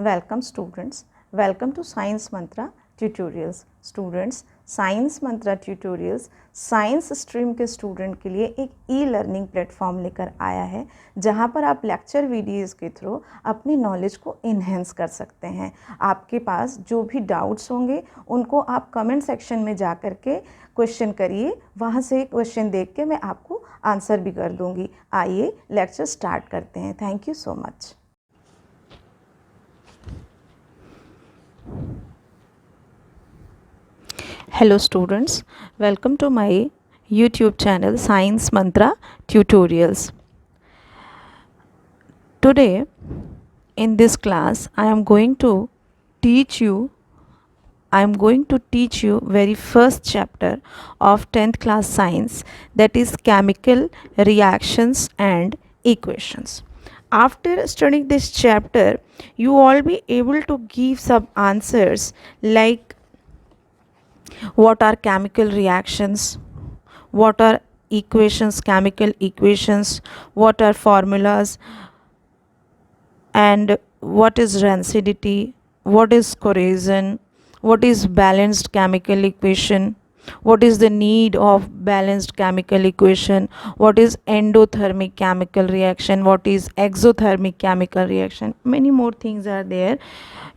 Welcome students, welcome to Science Mantra Tutorials. Students, Science Mantra Tutorials science stream के student के लिए एक e learning platform लेकर आया है जहां पर आप लेक्चर वीडियोस के थ्रू अपनी नॉलेज को इन्हेंस कर सकते हैं। आपके पास जो भी डाउट्स होंगे उनको आप कमेंट सेक्शन में जा कर के क्वेश्चन करिए, वहां से क्वेश्चन देख के मैं आपको आंसर भी कर दूंगी। आइए लेक्चर स्टार्ट करते हैं। Thank you so much. Hello students, welcome to my YouTube channel Science Mantra Tutorials. Today in this class I am going to teach you very first chapter of 10th class science, that is chemical reactions and equations. After studying this chapter you all be able to give some answers like what are chemical reactions, what are equations, chemical equations, what are formulas, and what is rancidity, what is corrosion, what is balanced chemical equation, what is the need of balanced chemical equation, what is endothermic chemical reaction, what is exothermic chemical reaction. Many more things are there.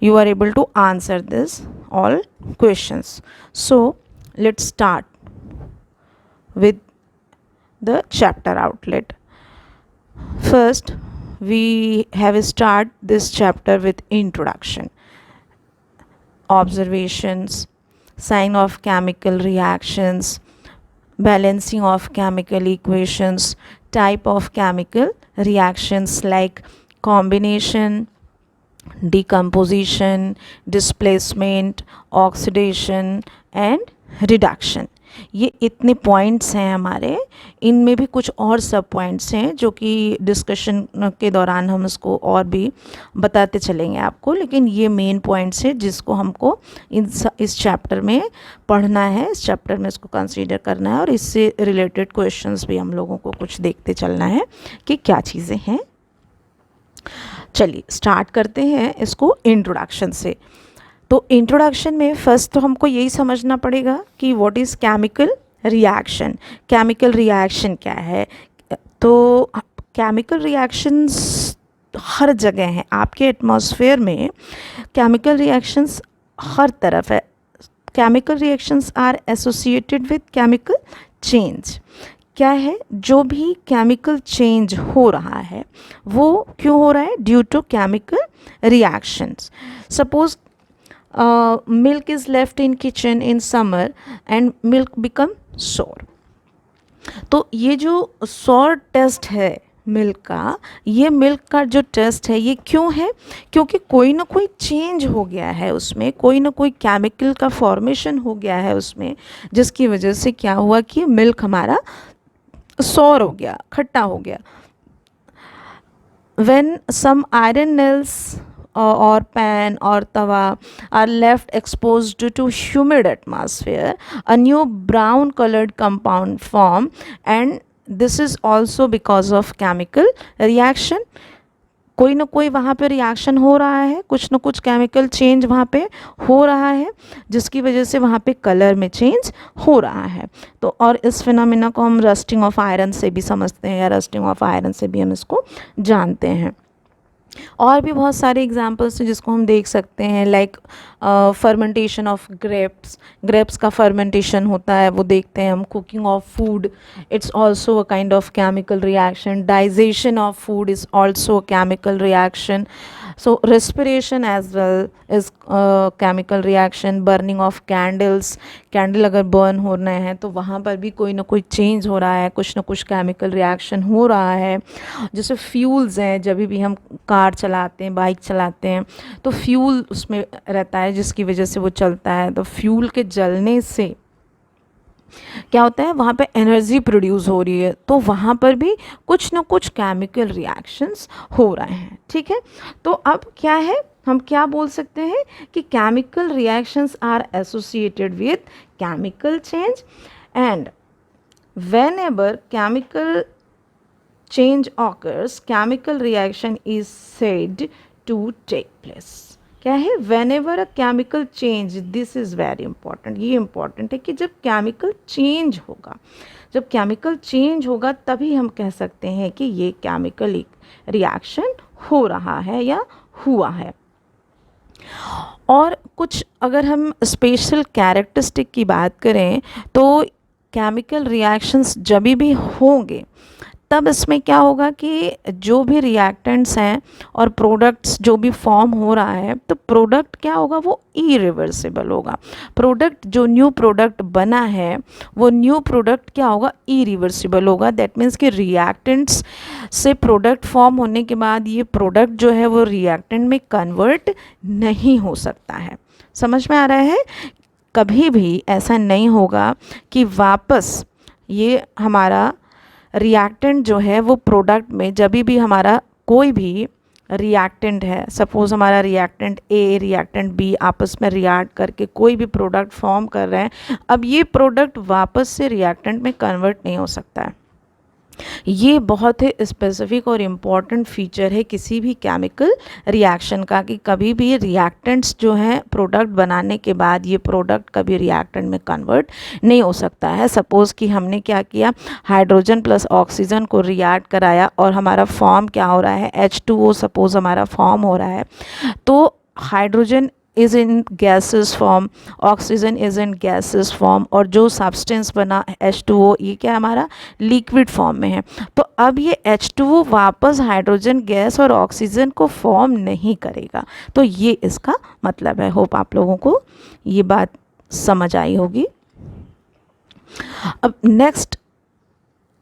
You are able to answer this all questions. So let's start with the chapter outlet. First we have start this chapter with introduction, observations, sign of chemical reactions, balancing of chemical equations, type of chemical reactions like combination, decomposition, displacement, oxidation and reduction. ये इतने points हैं हमारे। इनमें भी कुछ और सब points हैं जो कि डिस्कशन के दौरान हम इसको और भी बताते चलेंगे आपको, लेकिन ये मेन पॉइंट्स हैं जिसको हमको इस चैप्टर में पढ़ना है, इस चैप्टर में इसको कंसीडर करना है और इससे रिलेटेड क्वेश्चंस भी हम लोगों को कुछ देखते चलना है कि क्या चीज़ें हैं। चलिए स्टार्ट करते हैं इसको इंट्रोडक्शन से। तो इंट्रोडक्शन में फर्स्ट तो हमको यही समझना पड़ेगा कि what is chemical reaction. Chemical reaction क्या है? तो केमिकल रिएक्शंस हर जगह हैं, आपके एटमॉस्फेयर में केमिकल रिएक्शंस हर तरफ है। Chemical reactions are associated with chemical change. क्या है? जो भी केमिकल चेंज हो रहा है वो क्यों हो रहा है? Due to chemical reactions. Suppose milk is left in kitchen in summer and milk become sour. तो ये जो sour टेस्ट है मिल्क का, ये मिल्क का जो टेस्ट है ये क्यों है? क्योंकि कोई ना कोई चेंज हो गया है उसमें, कोई ना कोई केमिकल का फॉर्मेशन हो गया है उसमें, जिसकी वजह से क्या हुआ कि मिल्क हमारा sour हो गया, खट्टा हो गया। When some iron nails or pan or tawa are left exposed to humid atmosphere, a new brown colored compound form, and this is also because of chemical reaction. कोई ना कोई वहाँ पे रिएक्शन हो रहा है, कुछ ना कुछ केमिकल चेंज वहाँ पे हो रहा है जिसकी वजह से वहाँ पे कलर में चेंज हो रहा है। तो और इस फिनोमेना को हम रस्टिंग ऑफ आयरन से भी समझते हैं या रस्टिंग ऑफ आयरन से भी हम इसको जानते हैं। और भी बहुत सारे एग्जांपल्स हैं जिसको हम देख सकते हैं, लाइक फर्मेंटेशन ऑफ ग्रेप्स का फर्मेंटेशन होता है, वो देखते हैं हम। Cooking of food, it's also a kind of chemical reaction. Digestion of food is also a chemical reaction. So respiration as well is chemical reaction. Burning of candles, candle अगर burn हो रहे हैं तो वहाँ पर भी कोई ना कोई चेंज हो रहा है, कुछ ना कुछ केमिकल रिएक्शन हो रहा है। जैसे फ्यूल्स हैं, जब भी हम कार चलाते हैं, बाइक चलाते हैं तो फ्यूल उसमें रहता है जिसकी वजह से वो चलता है। तो फ्यूल के जलने से क्या होता है? वहाँ पे एनर्जी प्रोड्यूस हो रही है, तो वहाँ पर भी कुछ ना कुछ केमिकल रिएक्शंस हो रहे हैं। ठीक है, तो अब क्या है, हम क्या बोल सकते हैं कि chemical reactions are associated with chemical change, and whenever chemical change occurs, chemical reaction is said to take place. क्या है, when ever a chemical change, this is very important, ये इंपॉर्टेंट है कि जब केमिकल चेंज होगा, जब chemical change होगा तभी हम कह सकते हैं कि ये केमिकल रिएक्शन हो रहा है या हुआ है। और कुछ अगर हम स्पेशल कैरेक्टरिस्टिक की बात करें तो केमिकल रिएक्शंस जब भी होंगे तब इसमें क्या होगा कि जो भी रिएक्टेंट्स हैं और प्रोडक्ट्स जो भी फॉर्म हो रहा है, तो प्रोडक्ट क्या होगा, वो इरिवर्सिबल होगा। प्रोडक्ट जो न्यू प्रोडक्ट बना है वो न्यू प्रोडक्ट क्या होगा, इरिवर्सिबल होगा। दैट मीन्स कि रिएक्टेंट्स से प्रोडक्ट फॉर्म होने के बाद ये प्रोडक्ट जो है वो रिएक्टेंट में कन्वर्ट नहीं हो सकता है। समझ में आ रहा है? कभी भी ऐसा नहीं होगा कि वापस ये हमारा रिएक्टेंट जो है वो प्रोडक्ट में, जब भी हमारा कोई भी रिएक्टेंट है, सपोज़ हमारा रिएक्टेंट ए रिएक्टेंट बी आपस में रिएक्ट करके कोई भी प्रोडक्ट फॉर्म कर रहे हैं, अब ये प्रोडक्ट वापस से रिएक्टेंट में कन्वर्ट नहीं हो सकता है। ये बहुत ही स्पेसिफिक और इम्पॉर्टेंट फीचर है किसी भी केमिकल रिएक्शन का, कि कभी भी रिएक्टेंट्स जो हैं प्रोडक्ट बनाने के बाद ये प्रोडक्ट कभी रिएक्टेंट में कन्वर्ट नहीं हो सकता है। सपोज़ कि हमने क्या किया, हाइड्रोजन प्लस ऑक्सीजन को रिएक्ट कराया और हमारा फॉर्म क्या हो रहा है, H2O सपोज़ हमारा फॉर्म हो रहा है, तो hydrogen is in gases form, oxygen is in gases form, और जो सब्सटेंस बना H2O ये क्या हमारा लिक्विड फॉर्म में है। तो अब ये H2O वापस हाइड्रोजन गैस और ऑक्सीजन को फॉर्म नहीं करेगा। तो ये इसका मतलब है। होप आप लोगों को ये बात समझ आई होगी। अब नेक्स्ट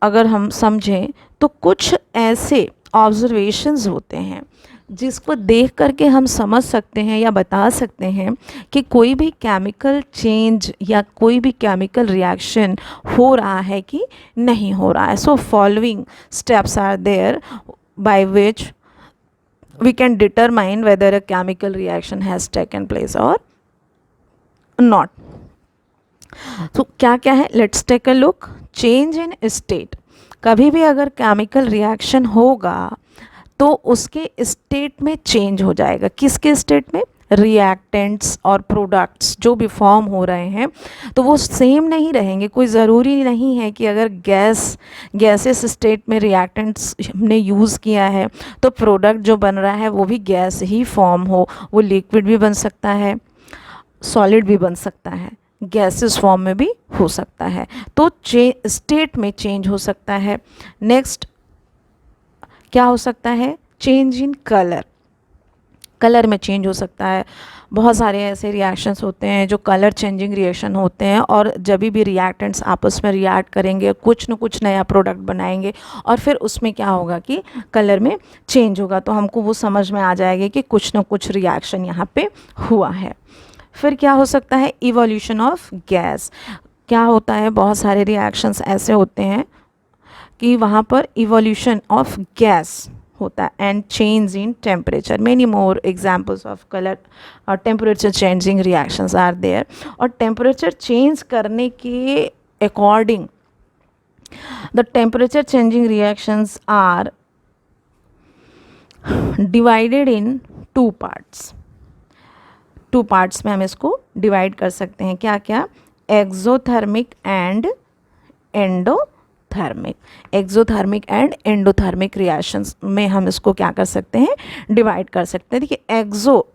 अगर हम समझें तो कुछ ऐसे ऑब्जर्वेशंस होते हैं जिसको देख करके हम समझ सकते हैं या बता सकते हैं कि कोई भी केमिकल चेंज या कोई भी केमिकल रिएक्शन हो रहा है कि नहीं हो रहा है। So following steps are there by which we can determine whether a chemical reaction has taken place और नॉट। तो क्या क्या है, let's take a look. Change in state, कभी भी अगर केमिकल रिएक्शन होगा तो उसके स्टेट में चेंज हो जाएगा। किसके स्टेट में, रिएक्टेंट्स और प्रोडक्ट्स जो भी फॉर्म हो रहे हैं तो वो सेम नहीं रहेंगे। कोई ज़रूरी नहीं है कि अगर गैसेस स्टेट में रिएक्टेंट्स हमने यूज़ किया है तो प्रोडक्ट जो बन रहा है वो भी गैस ही फॉर्म हो। वो लिक्विड भी बन सकता है, सॉलिड भी बन सकता है, गैसेस फॉर्म में भी हो सकता है। तो स्टेट में चेंज हो सकता है। नेक्स्ट क्या हो सकता है, चेंज इन कलर, कलर में चेंज हो सकता है। बहुत सारे ऐसे रिएक्शंस होते हैं जो कलर चेंजिंग रिएक्शन होते हैं, और जब भी रिएक्टेंट्स आपस में रिएक्ट करेंगे कुछ न कुछ नया प्रोडक्ट बनाएंगे और फिर उसमें क्या होगा कि कलर में चेंज होगा, तो हमको वो समझ में आ जाएगा कि कुछ न कुछ रिएक्शन यहाँ पे हुआ है। फिर क्या हो सकता है, इवोल्यूशन ऑफ गैस। क्या होता है, बहुत सारे रिएक्शंस ऐसे होते हैं कि वहाँ पर इवोल्यूशन ऑफ गैस होता है and change in temperature. Many more examples of colour और temperature changing reactions are there. और टेम्परेचर चेंज करने के according the temperature changing reactions are divided in two parts. Two parts में हम इसको divide कर सकते हैं। क्या क्या, exothermic and endothermic. Exothermic and endothermic reactions में हम इसको क्या कर सकते हैं, डिवाइड कर सकते हैं। देखिए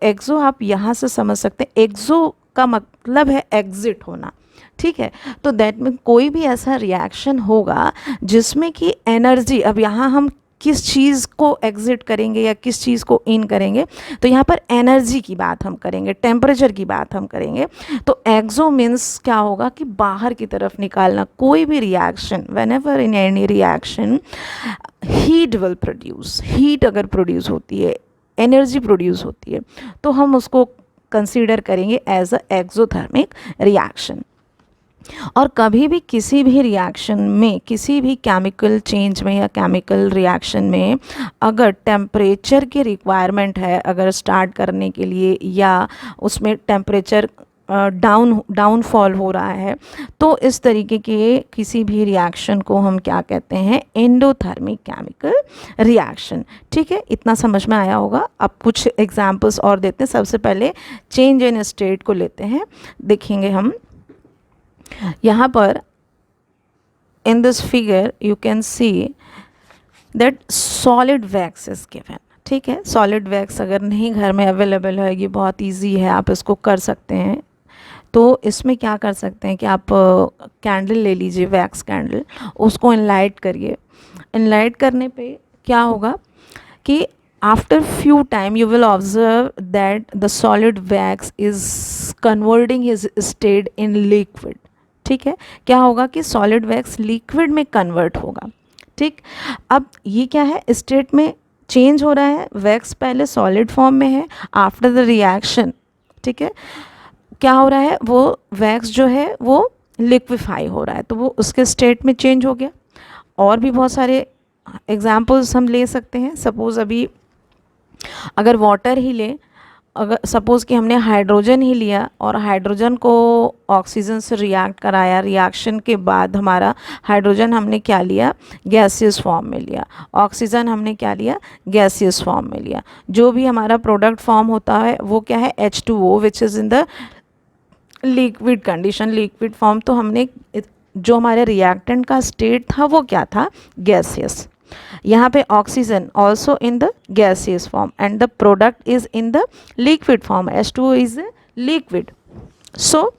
एक्सो आप यहाँ से समझ सकते हैं, एक्सो का मतलब है एग्जिट होना, ठीक है। तो दैट में कोई भी ऐसा रिएक्शन होगा जिसमें कि एनर्जी, अब यहाँ हम किस चीज़ को एग्जिट करेंगे या किस चीज़ को इन करेंगे, तो यहाँ पर एनर्जी की बात हम करेंगे, टेम्परेचर की बात हम करेंगे। तो एक्सो मीन्स क्या होगा कि बाहर की तरफ निकालना। कोई भी reaction, when ever in any reaction heat will produce, heat अगर प्रोड्यूस होती है, एनर्जी प्रोड्यूस होती है, तो हम उसको कंसीडर करेंगे एज अ एक्सोथर्मिक रिएक्शन। और कभी भी किसी भी रिएक्शन में, किसी भी केमिकल चेंज में या केमिकल रिएक्शन में अगर टेम्परेचर की रिक्वायरमेंट है, अगर स्टार्ट करने के लिए, या उसमें टेम्परेचर डाउनफॉल हो रहा है, तो इस तरीके के किसी भी रिएक्शन को हम क्या कहते हैं, एंडोथर्मिक केमिकल रिएक्शन। ठीक है, इतना समझ में आया होगा। अब कुछ एग्जांपल्स और देते हैं। सबसे पहले चेंज इन स्टेट को लेते हैं, देखेंगे हम यहाँ पर in this figure you can see that solid wax is given. ठीक है, सॉलिड वैक्स अगर नहीं घर में अवेलेबल है, ये बहुत इजी है, आप इसको कर सकते हैं। तो इसमें क्या कर सकते हैं कि आप कैंडल ले लीजिए, वैक्स कैंडल, उसको इनलाइट करिए। इनलाइट करने पे क्या होगा कि after few time you will observe that the solid wax is converting his state in liquid. ठीक है, क्या होगा कि सॉलिड वैक्स लिक्विड में कन्वर्ट होगा। ठीक, अब ये क्या है, स्टेट में चेंज हो रहा है, वैक्स पहले सॉलिड फॉर्म में है, आफ्टर द रिएक्शन ठीक है क्या हो रहा है, वो वैक्स जो है वो लिक्विफाई हो रहा है, तो वो उसके स्टेट में चेंज हो गया। और भी बहुत सारे एग्जाम्पल्स हम ले सकते हैं। सपोज़ अभी अगर वाटर ही ले, अगर सपोज़ कि हमने हाइड्रोजन ही लिया और हाइड्रोजन को ऑक्सीजन से रिएक्ट कराया, रिएक्शन के बाद हमारा हाइड्रोजन हमने क्या लिया, गैसियस फॉर्म में लिया, ऑक्सीजन हमने क्या लिया, गैसियस फॉर्म में लिया। जो भी हमारा प्रोडक्ट फॉर्म होता है वो क्या है, H2O which is in the liquid condition, liquid form. तो हमने जो हमारे रिएक्टेंट का स्टेट था वो क्या था, गैसियस। यहाँ पे oxygen also in the gaseous form and the product is in the liquid form, H2O is liquid. So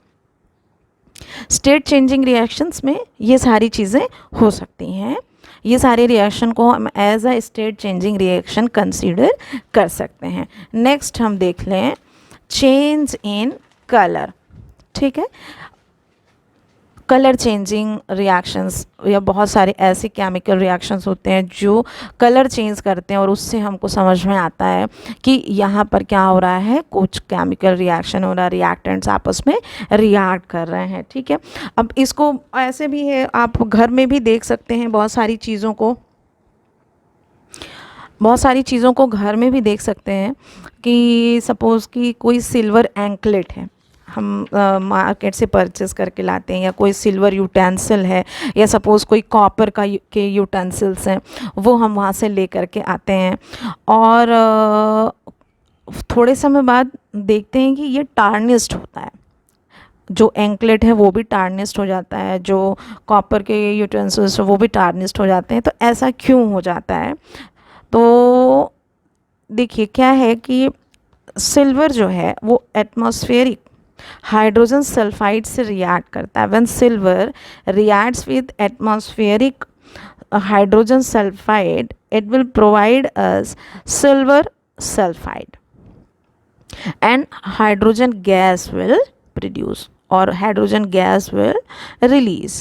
state changing reactions में ये सारी चीज़ें हो सकती हैं। ये सारे रिएक्शन को हम as a state changing reaction consider कर सकते हैं। नेक्स्ट हम देख लें चेंज इन कलर। ठीक है, कलर चेंजिंग रिएक्शंस या बहुत सारे ऐसे केमिकल रिएक्शंस होते हैं जो कलर चेंज करते हैं और उससे हमको समझ में आता है कि यहाँ पर क्या हो रहा है, कुछ केमिकल रिएक्शन हो रहा है, रिएक्टेंट्स आपस में रिएक्ट कर रहे हैं। ठीक है, अब इसको ऐसे भी है, आप घर में भी देख सकते हैं, बहुत सारी चीज़ों को घर में भी देख सकते हैं कि सपोज़ कि कोई सिल्वर एंकलेट है, हम मार्केट से परचेस करके लाते हैं, या कोई सिल्वर यूटेंसिल है, या सपोज़ कोई कॉपर के यूटेंसिल्स हैं, वो हम वहाँ से ले करके आते हैं और थोड़े समय बाद देखते हैं कि ये टार्निस्ड होता है। जो एंकलेट है वो भी टार्निस्ड हो जाता है, जो कॉपर के यूटेंसिल्स है वो भी टार्निस्ड हो जाते हैं। तो ऐसा क्यों हो जाता है, तो देखिए क्या है कि सिल्वर जो है वो एटमॉस्फेरिक हाइड्रोजन सल्फाइड से रिएक्ट करता है। When silver reacts with atmospheric hydrogen sulphide it will provide us silver sulfide and hydrogen gas will produce or hydrogen gas will release.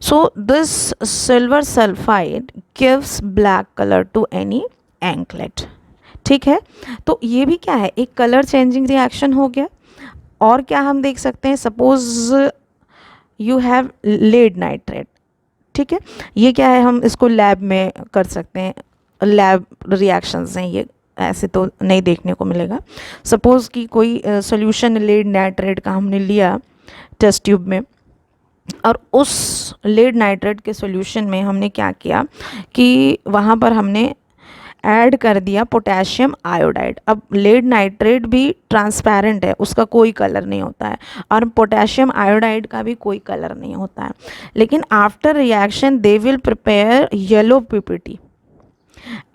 So this silver sulfide gives black color to any anklet. ठीक है, तो ये भी क्या है, एक colour changing reaction हो गया। और क्या हम देख सकते हैं, suppose you have led nitrate. ठीक है, ये क्या है, हम इसको लैब में कर सकते हैं, लैब रिएक्शंस हैं ये, ऐसे तो नहीं देखने को मिलेगा। सपोज़ कि कोई सॉल्यूशन लेड नाइट्रेट का हमने लिया टेस्ट ट्यूब में, और उस लेड नाइट्रेट के सॉल्यूशन में हमने क्या किया कि वहाँ पर हमने ऐड कर दिया पोटेशियम आयोडाइड। अब लेड नाइट्रेट भी ट्रांसपेरेंट है, उसका कोई कलर नहीं होता है, और पोटेशियम आयोडाइड का भी कोई कलर नहीं होता है। लेकिन after reaction they will prepare yellow PPT,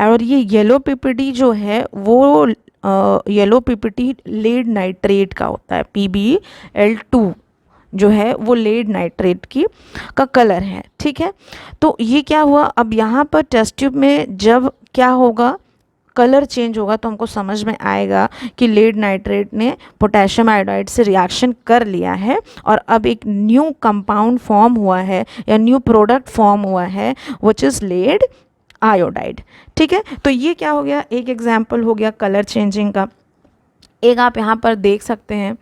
और ये येलो पीपीटी जो है वो येलो पीपीटी लेड नाइट्रेट का होता है, PbL2 जो है वो लेड नाइट्रेट का कलर है। ठीक है, तो ये क्या हुआ, अब यहाँ पर टेस्ट ट्यूब में जब क्या होगा, कलर चेंज होगा, तो हमको समझ में आएगा कि लेड नाइट्रेट ने पोटेशियम आयोडाइड से रिएक्शन कर लिया है और अब एक न्यू कंपाउंड फॉर्म हुआ है या न्यू प्रोडक्ट फॉर्म हुआ है विच इज़ लेड आयोडाइड। ठीक है, तो ये क्या हो गया, एक एग्जाम्पल हो गया कलर चेंजिंग का। एक आप यहाँ पर देख सकते हैं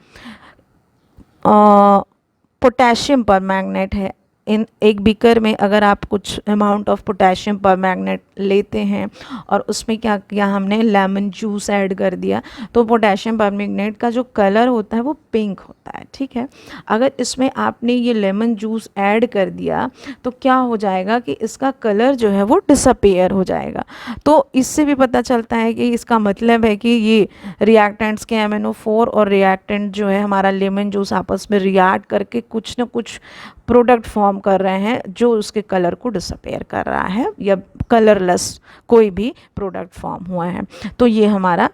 पोटेशियम परमैंगनेट है, इन एक बीकर में अगर आप कुछ अमाउंट ऑफ पोटेशियम परमैंगनेट लेते हैं और उसमें क्या किया हमने, लेमन जूस ऐड कर दिया, तो पोटेशियम परमैंगनेट का जो कलर होता है वो पिंक होता है, ठीक है। अगर इसमें आपने ये लेमन जूस ऐड कर दिया तो क्या हो जाएगा कि इसका कलर जो है वो डिसअपेयर हो जाएगा। तो इससे भी पता चलता है कि इसका मतलब है कि ये रिएक्टेंट्स के MnO4 और रिएक्टेंट जो है हमारा लेमन जूस आपस में रिएक्ट करके कुछ ना कुछ प्रोडक्ट फॉर्म कर रहे हैं जो उसके कलर को डिसअपेयर कर रहा है, या कलरलेस कोई भी प्रोडक्ट फॉर्म हुआ है। तो ये हमारा,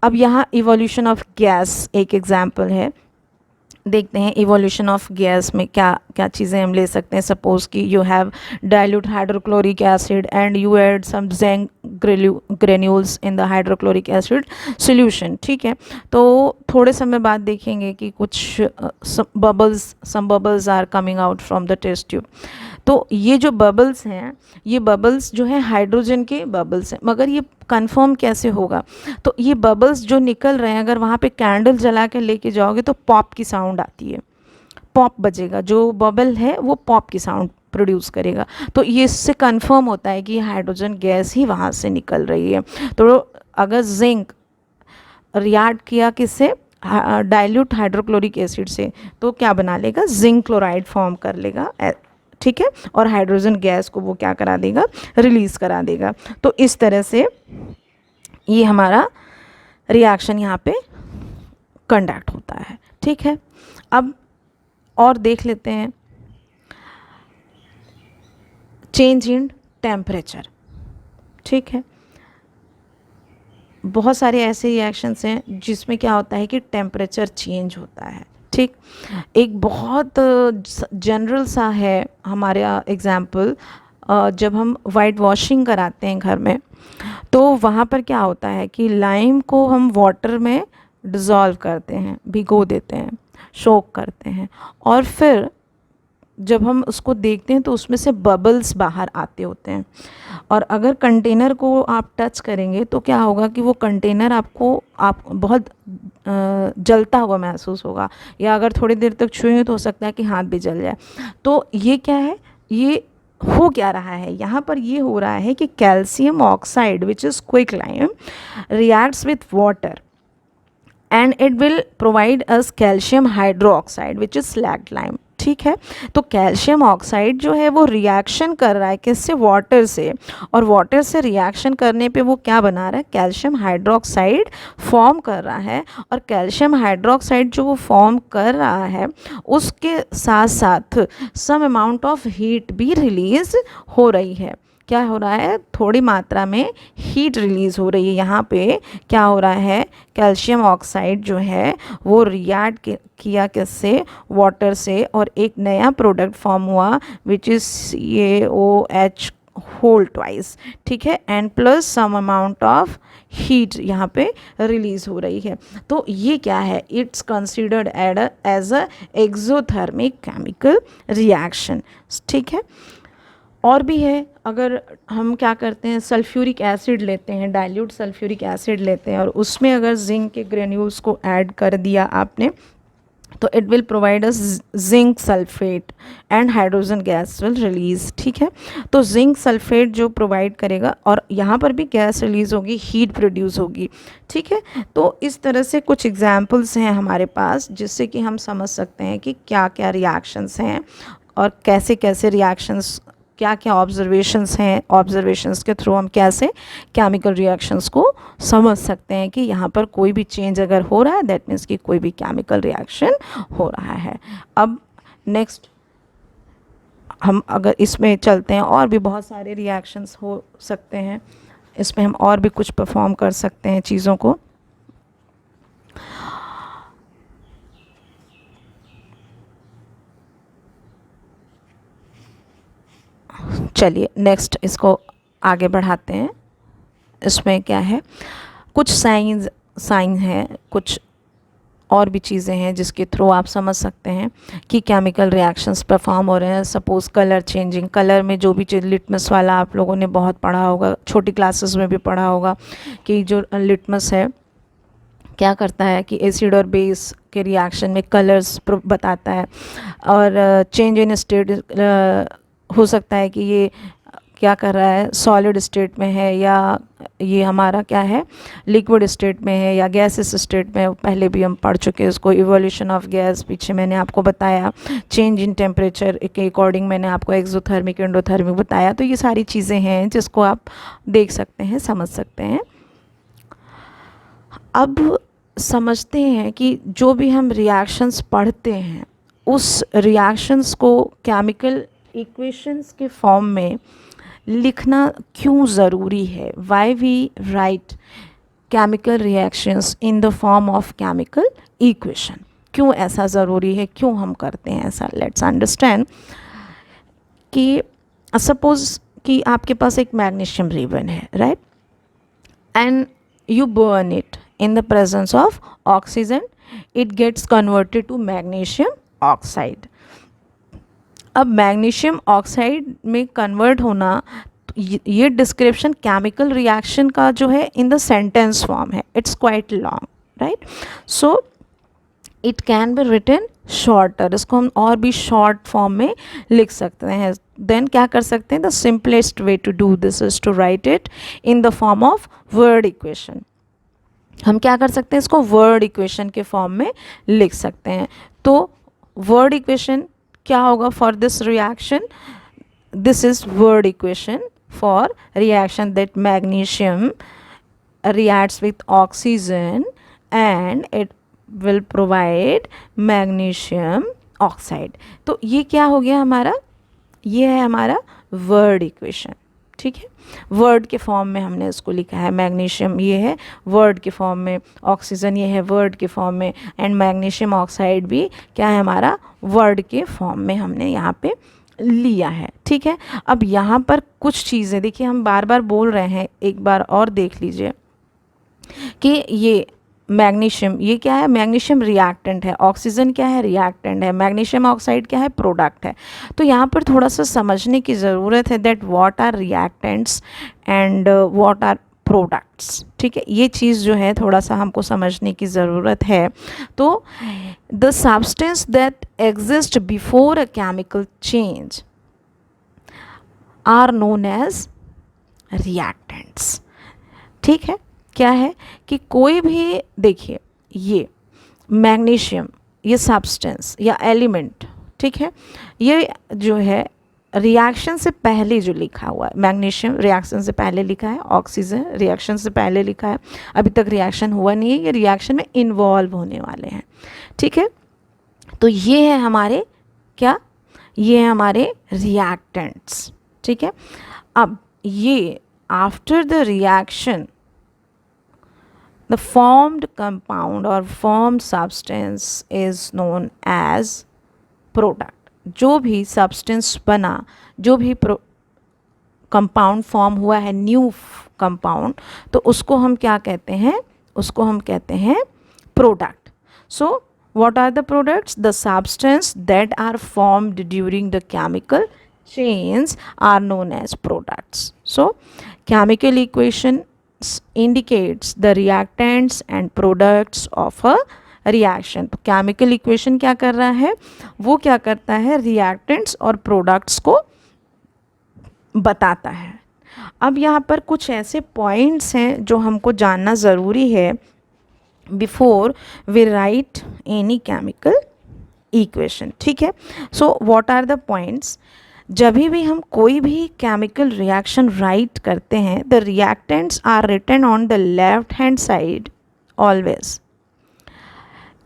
अब यहाँ इवोल्यूशन ऑफ गैस एक एग्जाम्पल है। देखते हैं इवोल्यूशन ऑफ गैस में क्या क्या चीज़ें हम ले सकते हैं। सपोज कि you have dilute hydrochloric acid and you add some zinc granules in the hydrochloric acid solution, ठीक है। तो थोड़े समय बाद देखेंगे कि कुछ some bubbles are coming out from the test tube. तो ये जो बबल्स हैं, ये बबल्स जो है हाइड्रोजन के बबल्स हैं, मगर ये कंफर्म कैसे होगा? तो ये बबल्स जो निकल रहे हैं, अगर वहाँ पे कैंडल जला के लेके जाओगे तो पॉप की साउंड आती है, पॉप बजेगा, जो बबल है वो पॉप की साउंड प्रोड्यूस करेगा। तो ये इससे कंफर्म होता है कि ये हाइड्रोजन गैस ही वहाँ से निकल रही है। तो अगर जिंक रिएक्ट किया किससे, डाइल्यूट हाइड्रोक्लोरिक एसिड से, तो क्या बना लेगा, जिंक क्लोराइड फॉर्म कर लेगा, ठीक है, और हाइड्रोजन गैस को वो क्या करा देगा, रिलीज करा देगा। तो इस तरह से ये हमारा रिएक्शन यहाँ पे कंडक्ट होता है, ठीक है। अब और देख लेते हैं चेंज इन टेम्परेचर, ठीक है। बहुत सारे ऐसे रिएक्शंस हैं जिसमें क्या होता है कि टेम्परेचर चेंज होता है, ठीक। एक बहुत जनरल सा है हमारा एग्जाम्पल, जब हम वाइट वॉशिंग कराते हैं घर में, तो वहाँ पर क्या होता है कि लाइम को हम वाटर में डिज़ोल्व करते हैं, भिगो देते हैं, सोक करते हैं, और फिर जब हम उसको देखते हैं तो उसमें से बबल्स बाहर आते होते हैं। और अगर कंटेनर को आप टच करेंगे तो क्या होगा कि वो कंटेनर आप बहुत जलता हुआ महसूस होगा, या अगर थोड़ी देर तक छुएंगे तो हो सकता है कि हाथ भी जल जाए। तो ये क्या है, ये हो क्या रहा है यहाँ पर, ये हो रहा है कि calcium oxide which is quick lime reacts with water and it will provide us calcium hydroxide which is slagged lime, ठीक है। तो कैल्शियम ऑक्साइड जो है वो रिएक्शन कर रहा है किससे, वाटर से, और वाटर से रिएक्शन करने पे वो क्या बना रहा है, कैल्शियम हाइड्रोक्साइड फॉर्म कर रहा है। और कैल्शियम हाइड्रोक्साइड जो वो फॉर्म कर रहा है उसके साथ साथ सम अमाउंट ऑफ हीट भी रिलीज हो रही है। क्या हो रहा है, थोड़ी मात्रा में हीट रिलीज़ हो रही है। यहाँ पे क्या हो रहा है, कैल्शियम ऑक्साइड जो है वो रिएक्ट किया किससे, वाटर से, और एक नया प्रोडक्ट फॉर्म हुआ which is CaOH whole twice, ठीक है, and plus some amount of heat यहाँ पे रिलीज़ हो रही है। तो ये क्या है, it's considered as a exothermic chemical reaction, ठीक है। और भी है, अगर हम क्या करते हैं, सल्फ्यूरिक एसिड लेते हैं, डाइल्यूट सल्फ्यूरिक एसिड लेते हैं, और उसमें अगर जिंक के ग्रेन्यूल्स को ऐड कर दिया आपने, तो it will provide us zinc sulphate and hydrogen gas will release, ठीक है। तो जिंक सल्फेट जो प्रोवाइड करेगा, और यहाँ पर भी गैस रिलीज होगी, हीट प्रोड्यूस होगी, ठीक है। तो इस तरह से कुछ एग्जाम्पल्स हैं हमारे पास जिससे कि हम समझ सकते हैं कि क्या क्या रिएक्शंस हैं और कैसे कैसे रिएक्शंस, क्या क्या ऑब्जर्वेशंस हैं, ऑब्जर्वेशंस के थ्रू हम कैसे केमिकल रिएक्शंस को समझ सकते हैं कि यहाँ पर कोई भी चेंज अगर हो रहा है दैट मीन्स कि कोई भी केमिकल रिएक्शन हो रहा है। अब नेक्स्ट हम अगर इसमें चलते हैं, और भी बहुत सारे रिएक्शंस हो सकते हैं, इसमें हम और भी कुछ परफॉर्म कर सकते हैं चीज़ों को। चलिए नेक्स्ट इसको आगे बढ़ाते हैं। इसमें क्या है, कुछ साइन हैं, कुछ और भी चीज़ें हैं जिसके थ्रू आप समझ सकते हैं कि केमिकल रिएक्शंस परफॉर्म हो रहे हैं। सपोज़ कलर चेंजिंग, कलर में जो भी चीज़, लिटमस वाला आप लोगों ने बहुत पढ़ा होगा, छोटी क्लासेस में भी पढ़ा होगा कि जो लिटमस है क्या करता है कि एसिड और बेस के रिएक्शन में कलर्स बताता है, और चेंज इन स्टेट हो सकता है कि ये क्या कर रहा है, सॉलिड स्टेट में है या ये हमारा क्या है, लिक्विड स्टेट में है या गैसेस स्टेट में है। पहले भी हम पढ़ चुके हैं उसको, इवोल्यूशन ऑफ गैस पीछे मैंने आपको बताया, चेंज इन टेम्परेचर के अकॉर्डिंग मैंने आपको एक्सोथर्मिक एंडोथर्मिक बताया। तो ये सारी चीज़ें हैं जिसको आप देख सकते हैं, समझ सकते हैं। अब समझते हैं कि जो भी हम रिएक्शंस पढ़ते हैं उस रिएक्शंस को केमिकल इक्वेशंस के फॉर्म में लिखना क्यों ज़रूरी है। Why we write chemical reactions in the form of chemical equation, क्यों ऐसा ज़रूरी है, क्यों हम करते हैं ऐसा। लेट्स अंडरस्टैंड कि सपोज़ कि आपके पास एक मैग्नीशियम रिबन है, right, and you burn it in the presence of oxygen, it gets converted to magnesium oxide. अब मैग्नीशियम ऑक्साइड में कन्वर्ट होना, ये डिस्क्रिप्शन केमिकल रिएक्शन का जो है इन द सेंटेंस फॉर्म है, it's quite long, right. So it can be written shorter, इसको हम और भी शॉर्ट फॉर्म में लिख सकते हैं। देन क्या कर सकते हैं, the simplest way to do this is to write it in the form of word equation. हम क्या कर सकते हैं, इसको वर्ड इक्वेशन के फॉर्म में लिख सकते हैं। तो वर्ड इक्वेशन क्या होगा for this reaction, this is word equation for reaction that magnesium reacts with oxygen and it will provide magnesium oxide। तो ये क्या हो गया हमारा, ये है हमारा वर्ड इक्वेशन, ठीक है। वर्ड के फॉर्म में हमने इसको लिखा है, मैग्नीशियम ये है वर्ड के फॉर्म में, ऑक्सीजन ये है वर्ड के फॉर्म में, एंड मैग्नीशियम ऑक्साइड भी क्या है हमारा, वर्ड के फॉर्म में हमने यहाँ पे लिया है, ठीक है। अब यहाँ पर कुछ चीज़ें देखिए, हम बार बार बोल रहे हैं, एक बार और देख लीजिए कि ये मैग्नीशियम ये क्या है, मैग्नीशियम रिएक्टेंट है, ऑक्सीजन क्या है, रिएक्टेंट है, मैग्नीशियम ऑक्साइड क्या है, प्रोडक्ट है। तो यहाँ पर थोड़ा सा समझने की ज़रूरत है that what are reactants and what are products, ठीक है। ये चीज़ जो है थोड़ा सा हमको समझने की ज़रूरत है। तो the substance that exist before a chemical change are known as reactants, ठीक है। क्या है कि कोई भी देखिए, ये मैग्नीशियम ये सब्सटेंस या एलिमेंट, ठीक है, ये जो है रिएक्शन से पहले जो लिखा हुआ है, मैग्नीशियम रिएक्शन से पहले लिखा है, ऑक्सीजन रिएक्शन से पहले लिखा है, अभी तक रिएक्शन हुआ नहीं है, ये रिएक्शन में इन्वॉल्व होने वाले हैं, ठीक है। तो ये है हमारे क्या, ये है हमारे रिएक्टेंट्स, ठीक है। अब ये after the reaction the formed compound or formed substance is known as product। जो भी substance बना, जो भी कंपाउंड फॉर्म हुआ है, न्यू कंपाउंड, तो उसको हम क्या कहते हैं, उसको हम कहते हैं product. So what are the products? The substance that are formed during the chemical chains are known as products। So chemical equation indicates the reactants and products of a reaction। तो केमिकल इक्वेशन क्या कर रहा है, वो क्या करता है, reactants और प्रोडक्ट्स को बताता है। अब यहाँ पर कुछ ऐसे पॉइंट्स हैं जो हमको जानना ज़रूरी है before we write any chemical equation, ठीक है। So what are the points, जब भी हम कोई भी केमिकल रिएक्शन राइट करते हैं, the reactants are written on the left hand side always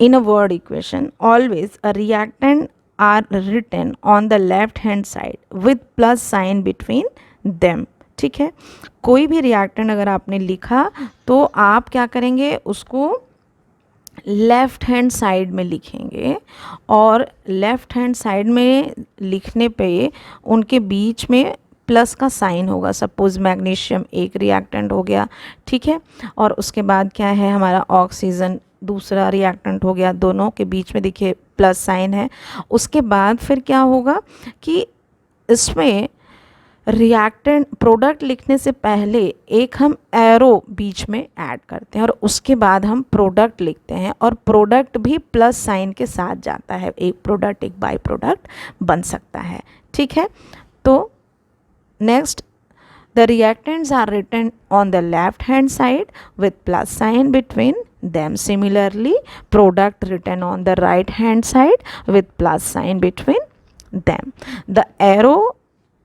in a word equation। always a reactant are written on the left hand side with plus sign between them, ठीक है। कोई भी reactant अगर आपने लिखा तो आप क्या करेंगे, उसको लेफ़्ट हैंड साइड में लिखेंगे, और लेफ़्ट हैंड साइड में लिखने पे उनके बीच में प्लस का साइन होगा। सपोज़ मैग्नीशियम एक रिएक्टेंट हो गया, ठीक है, और उसके बाद क्या है हमारा ऑक्सीजन दूसरा रिएक्टेंट हो गया, दोनों के बीच में देखिए प्लस साइन है। उसके बाद फिर क्या होगा कि इसमें रिएक्टेंट प्रोडक्ट लिखने से पहले एक हम एरो बीच में ऐड करते हैं और उसके बाद हम प्रोडक्ट लिखते हैं, और प्रोडक्ट भी प्लस साइन के साथ जाता है, एक प्रोडक्ट एक बाई प्रोडक्ट बन सकता है। ठीक है, तो next, the reactants are written on the left hand side with plus sign between them. Similarly, product written on the right hand side with plus sign between them. The arrow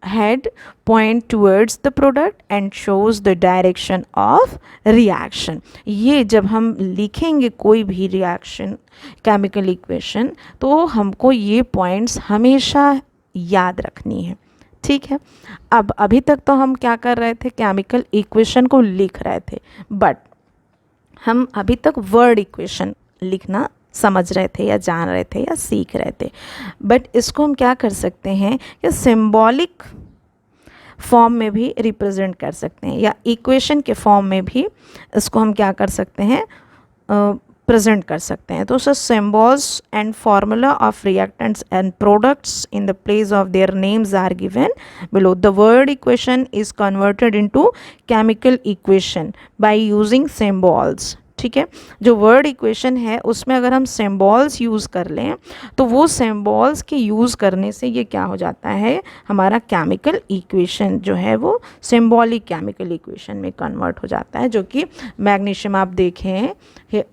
head point towards the product and shows the direction of reaction. ये जब हम लिखेंगे कोई भी reaction chemical equation तो हमको ये points हमेशा याद रखनी है। ठीक है, अब अभी तक तो हम क्या कर रहे थे, केमिकल इक्वेशन को लिख रहे थे, बट हम अभी तक वर्ड इक्वेशन लिखना समझ रहे थे या जान रहे थे या सीख रहे थे। बट इसको हम क्या कर सकते हैं कि सिंबॉलिक फॉर्म में भी रिप्रेजेंट कर सकते हैं, या इक्वेशन के फॉर्म में भी इसको हम क्या कर सकते हैं, प्रेजेंट कर सकते हैं। तो sir symbols and formula of reactants and products in the place of their names are given below. The word equation is converted into chemical equation by using symbols. ठीक है, जो वर्ड इक्वेशन है उसमें अगर हम सिम्बॉल्स यूज़ कर लें तो वो सिम्बॉल्स के यूज़ करने से ये क्या हो जाता है, हमारा केमिकल इक्वेशन जो है वो सिम्बॉलिक केमिकल इक्वेशन में कन्वर्ट हो जाता है। जो कि मैग्नीशियम आप देखें,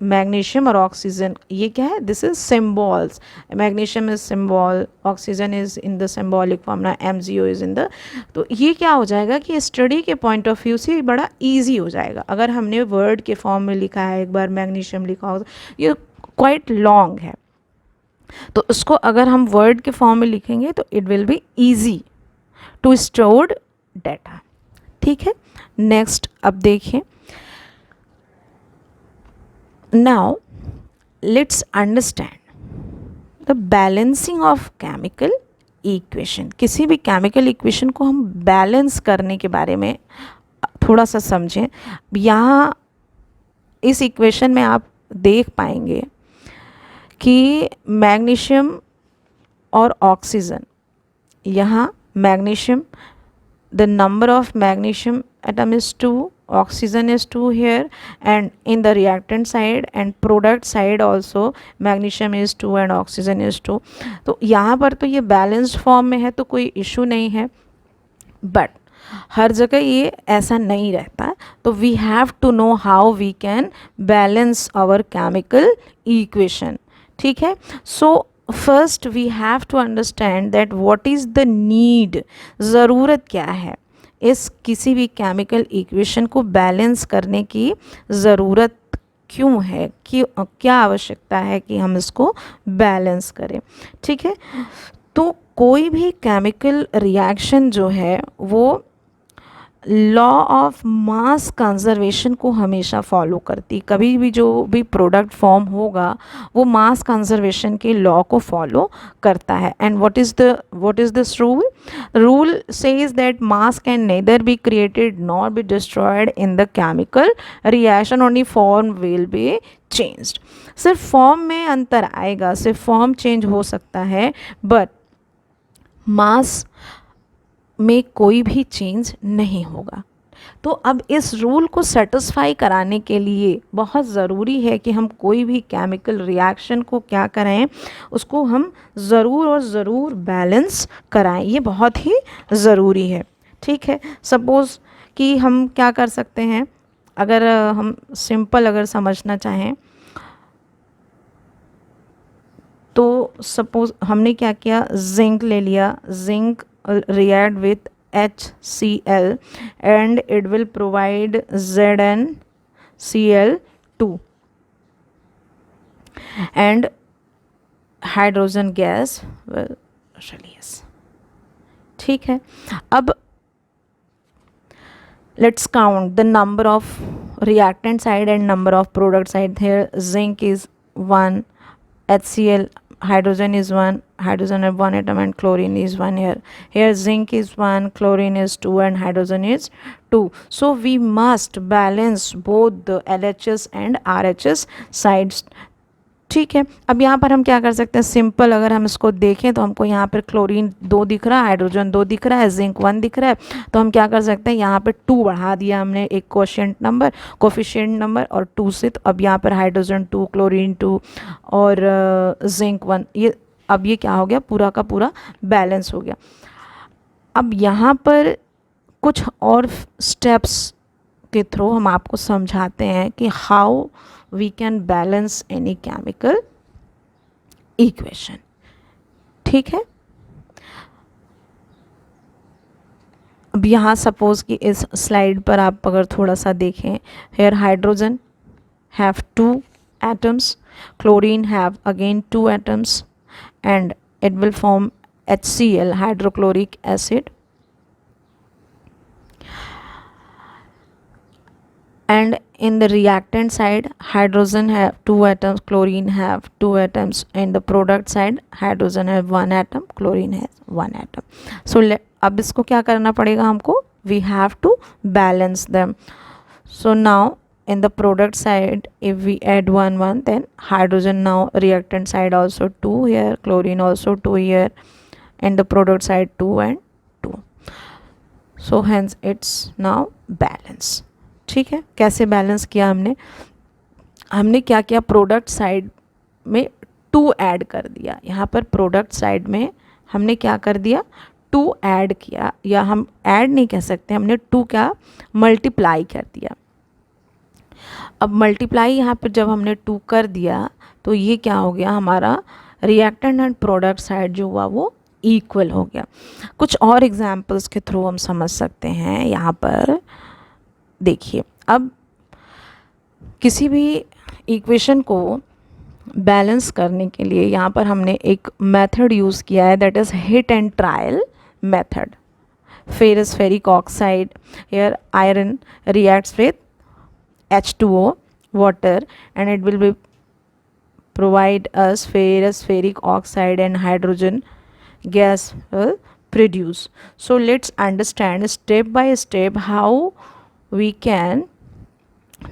मैग्नीशियम और ऑक्सीजन ये क्या है, this is symbols. Magnesium is symbol, oxygen is in the symbolic formula, MgO is in the. तो ये क्या हो जाएगा कि स्टडी के पॉइंट ऑफ व्यू से बड़ा ईजी हो जाएगा। अगर हमने वर्ड के फॉर्म में लिखा है, एक बार मैग्नीशियम लिखा हो, ये क्वाइट लॉन्ग है, तो इसको अगर हम वर्ड के फॉर्म में लिखेंगे तो it will be easy to stored data. ठीक है, नेक्स्ट अब देखिए, now let's understand the balancing of chemical equation. किसी भी केमिकल इक्वेशन को हम बैलेंस करने के बारे में थोड़ा सा समझें। यहाँ इस इक्वेशन में आप देख पाएंगे कि मैग्नीशियम और ऑक्सीजन, यहाँ magnesium, the number of magnesium atom is 2, oxygen is 2 here, and in the reactant side and product side also magnesium is 2 and oxygen is 2। तो यहाँ पर तो ये बैलेंस्ड फॉर्म में है तो कोई इशू नहीं है, बट हर जगह ये ऐसा नहीं रहता। तो we have to know how we can balance our chemical equation. ठीक है, so first we have to understand that what is the need, ज़रूरत क्या है, इस किसी भी केमिकल इक्वेशन को बैलेंस करने की ज़रूरत क्यों है, क्यों, क्या आवश्यकता है कि हम इसको बैलेंस करें। ठीक है, तो कोई भी केमिकल रिएक्शन जो है वो लॉ ऑफ मास कंजर्वेशन को हमेशा फॉलो करती। कभी भी जो भी प्रोडक्ट फॉर्म होगा वो मास कंजर्वेशन के लॉ को फॉलो करता है। And what is this rule? Rule says that mass can nether be created nor be destroyed in the chemical reaction, only form will be changed. सिर्फ form में अंतर आएगा, सिर्फ फॉर्म चेंज हो सकता है, बट मास में कोई भी चेंज नहीं होगा। तो अब इस रूल को सेटिस्फाई कराने के लिए बहुत ज़रूरी है कि हम कोई भी केमिकल रिएक्शन को क्या करें, उसको हम ज़रूर और ज़रूर बैलेंस कराएं। ये बहुत ही ज़रूरी है। ठीक है, सपोज़ कि हम क्या कर सकते हैं, अगर हम सिंपल अगर समझना चाहें तो सपोज़ हमने क्या किया, जिंक ले लिया, zinc react with HCl and it will provide ZnCl2 and hydrogen gas will release। ठीक है, अब let's count the number of reactant side and number of product side। Here zinc is 1, HCl hydrogen is 1, hydrogen have 1 atom and chlorine is 1 here. Here zinc is 1, chlorine is 2 and hydrogen is 2. So we must balance both the LHS and RHS sides। ठीक है। अब यहाँ पर हम क्या कर सकते हैं, सिंपल अगर हम इसको देखें तो हमको यहाँ पर क्लोरीन 2 दिख रहा है, हाइड्रोजन 2 दिख रहा है, जिंक 1 दिख रहा है, तो हम क्या कर सकते हैं, यहाँ पे 2 बढ़ा दिया हमने एक कोफिशिएंट नंबर और 2 से, तो अब यहाँ पर हाइड्रोजन 2, क्लोरीन 2 और जिंक 1, ये अब ये क्या हो गया, पूरा का पूरा बैलेंस हो गया। अब यहाँ पर कुछ और स्टेप्स के थ्रू हम आपको समझाते हैं कि how we can balance any chemical equation. ठीक है। अब यहाँ सपोज कि इस स्लाइड पर आप अगर थोड़ा सा देखें, here hydrogen have 2 atoms, chlorine have again 2 atoms, and it will form HCl, hydrochloric acid, and in the reactant side hydrogen have 2 atoms, chlorine have 2 atoms, and the product side hydrogen have 1 atom, chlorine has 1 atom. So अब इसको क्या करना पड़ेगा हमको, we have to balance them. So now in the product side if we add 1 then hydrogen, now reactant side also 2 here, chlorine also 2 here, and the product side 2 and 2, so hence it's now balance. ठीक है। कैसे balance किया हमने क्या किया, product side में 2 add कर दिया, यहाँ पर प्रोडक्ट साइड में हमने क्या कर दिया, 2 ऐड किया, या हम ऐड नहीं कह सकते, हमने 2 क्या मल्टीप्लाई कर दिया। अब मल्टीप्लाई यहाँ पर जब हमने 2 कर दिया तो ये क्या हो गया, हमारा रिएक्टेंट एंड प्रोडक्ट साइड जो हुआ वो इक्वल हो गया। कुछ और एग्जांपल्स के थ्रू हम समझ सकते हैं। यहाँ पर देखिए, अब किसी भी इक्वेशन को बैलेंस करने के लिए यहाँ पर हमने एक मेथड यूज़ किया है, that is hit and trial method. Ferrous ferric oxide, here iron reacts with H2O water and it will be provide us ferrous ferric oxide and hydrogen gas will produce. So let's understand step by step how we can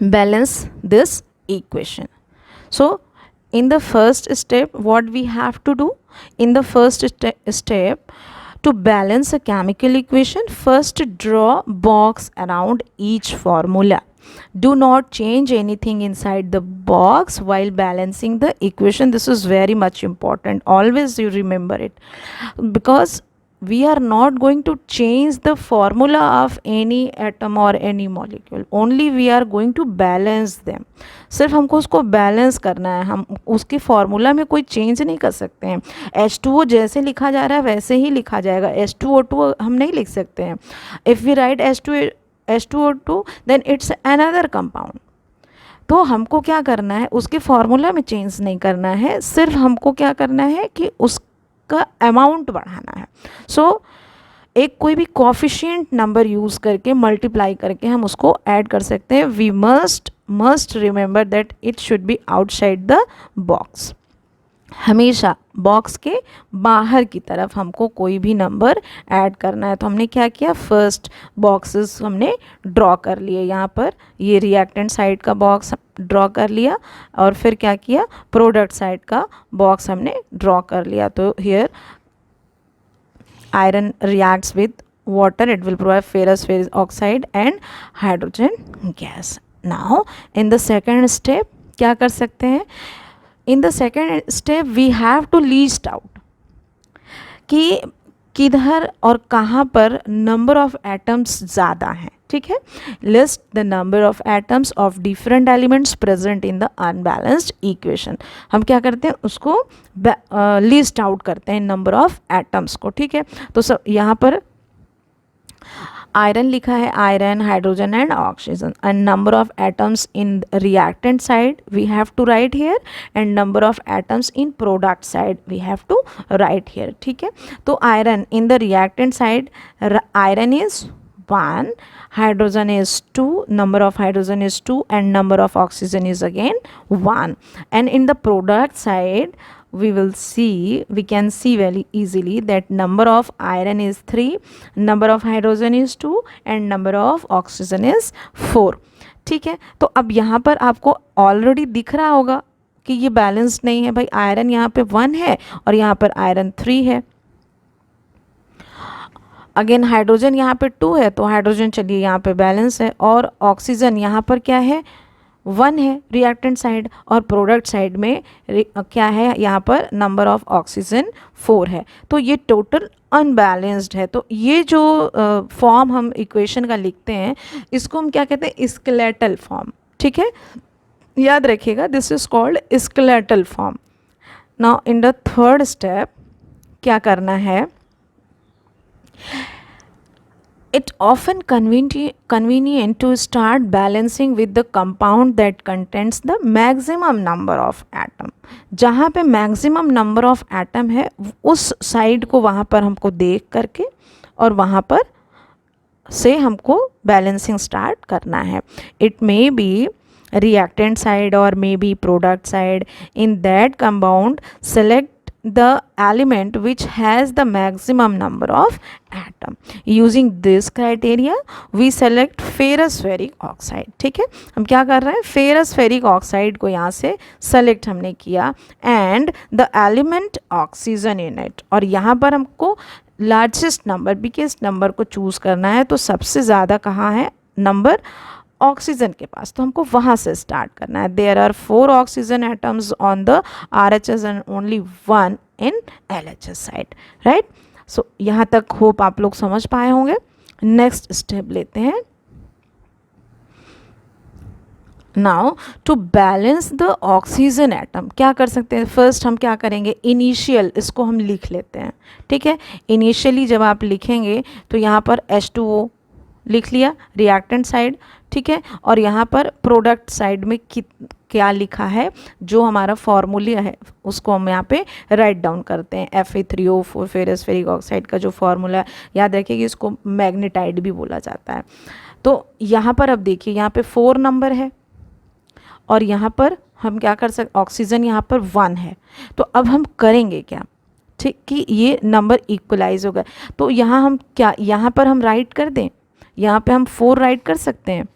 balance this equation. So in the first step what we have to do, in the first step to balance a chemical equation, first draw box around each formula. Do not change anything inside the box while balancing the equation. This is very much important. Always you remember it, because we are not going to change the formula of any atom or any molecule. Only we are going to balance them. सिर्फ हमको उसको balance करना है, हम उसके formula में कोई change नहीं कर सकते हैं। H2O जैसे लिखा जा रहा है वैसे ही लिखा जाएगा, H2O2 हम नहीं लिख सकते हैं। If we write H2O2 then it's another compound. तो हमको क्या करना है, उसके फार्मूला में चेंज नहीं करना है, सिर्फ हमको क्या करना है कि उसका अमाउंट बढ़ाना है। सो एक कोई भी कोफिशिएंट नंबर यूज़ करके मल्टीप्लाई करके हम उसको ऐड कर सकते हैं। We must remember that it should be outside the box. हमेशा बॉक्स के बाहर की तरफ हमको कोई भी नंबर ऐड करना है। तो हमने क्या किया, फर्स्ट बॉक्सेस हमने ड्रॉ कर लिए। यहाँ पर ये रिएक्टेंट साइड का बॉक्स ड्रॉ कर लिया और फिर क्या किया, प्रोडक्ट साइड का बॉक्स हमने ड्रॉ कर लिया। तो here iron reacts with water, it will provide ferrous oxide and hydrogen gas. Now in the second step क्या कर सकते हैं, in the second step we have to list out कि किधर और कहाँ पर नंबर ऑफ एटम्स ज़्यादा हैं। ठीक है, list the number of atoms of different elements present in the unbalanced equation. हम क्या करते हैं, उसको लिस्ट आउट करते हैं नंबर ऑफ एटम्स को। ठीक है, तो सब यहाँ पर आयरन लिखा है, iron, hydrogen and oxygen, and number of atoms in reactant side we have to write here, and number of atoms in product side we have to write here. ठीक है, तो iron in the reactant side iron is 1, hydrogen is 2, number of hydrogen is 2, and number of oxygen is again 1. And in the product side we can see very easily that number of iron is 3, number of hydrogen is 2, and number of oxygen is 4. ठीक है, तो अब यहाँ पर आपको already दिख रहा होगा कि ये बैलेंस नहीं है भाई, आयरन यहाँ पे 1 है और यहाँ पर आयरन 3 है। अगेन हाइड्रोजन यहाँ पे 2 है, तो हाइड्रोजन चलिए यहाँ पे बैलेंस है, और ऑक्सीजन यहाँ पर क्या है 1 है रिएक्टेंट साइड, और प्रोडक्ट साइड में क्या है यहाँ पर नंबर ऑफ ऑक्सीजन 4 है। तो ये टोटल अनबैलेंस्ड है। तो ये जो फॉर्म हम इक्वेशन का लिखते हैं इसको हम क्या कहते हैं, स्केलेटल फॉर्म। ठीक है, याद रखिएगा, this is called skeletal form. Now in the third step क्या करना है, it often convenient to start balancing with the compound that contains the maximum number of atom। जहाँ पे maximum number of atom है उस साइड को वहाँ पर हमको देख करके और वहाँ पर से हमको बैलेंसिंग स्टार्ट करना है। It may be reactant side or maybe product side. In that compound, select the element which has the maximum number of atom. Using this criteria we select ferrous ferric oxide। ठीक है, हम क्या कर रहे हैं, ferrous ferric oxide को यहाँ से select हमने किया and the element oxygen in it। और यहाँ पर हमको लार्जेस्ट नंबर, बिगेस्ट नंबर को चूज़ करना है। तो सबसे ज़्यादा कहाँ है नंबर, ऑक्सीजन के पास, तो हमको वहाँ से स्टार्ट करना है। There are 4 oxygen atoms on the RHS and only 1 in LHS side, right. So यहाँ तक होप आप लोग समझ पाए होंगे। नेक्स्ट स्टेप लेते हैं। Now to balance the oxygen atom क्या कर सकते हैं, फर्स्ट हम क्या करेंगे, इनिशियल इसको हम लिख लेते हैं। ठीक है, इनिशियली जब आप लिखेंगे तो यहाँ पर H2O लिख लिया रिएक्टेंट साइड। ठीक है, और यहाँ पर प्रोडक्ट साइड में क्या लिखा है, जो हमारा फॉर्मूला है उसको हम यहाँ पे राइट डाउन करते हैं। Fe3O4 फेरस फेरिक ऑक्साइड का जो फॉर्मूला, याद रखिए कि इसको मैग्नेटाइड भी बोला जाता है। तो यहाँ पर अब देखिए यहाँ पे 4 नंबर है और यहाँ पर हम क्या कर सकते, ऑक्सीजन यहाँ पर 1 है। तो अब हम करेंगे क्या, ठीक, कि ये नंबर इक्वलाइज होगा। तो यहाँ हम क्या, यहाँ पर हम राइट कर दें, यहाँ पे हम 4 राइट कर सकते हैं।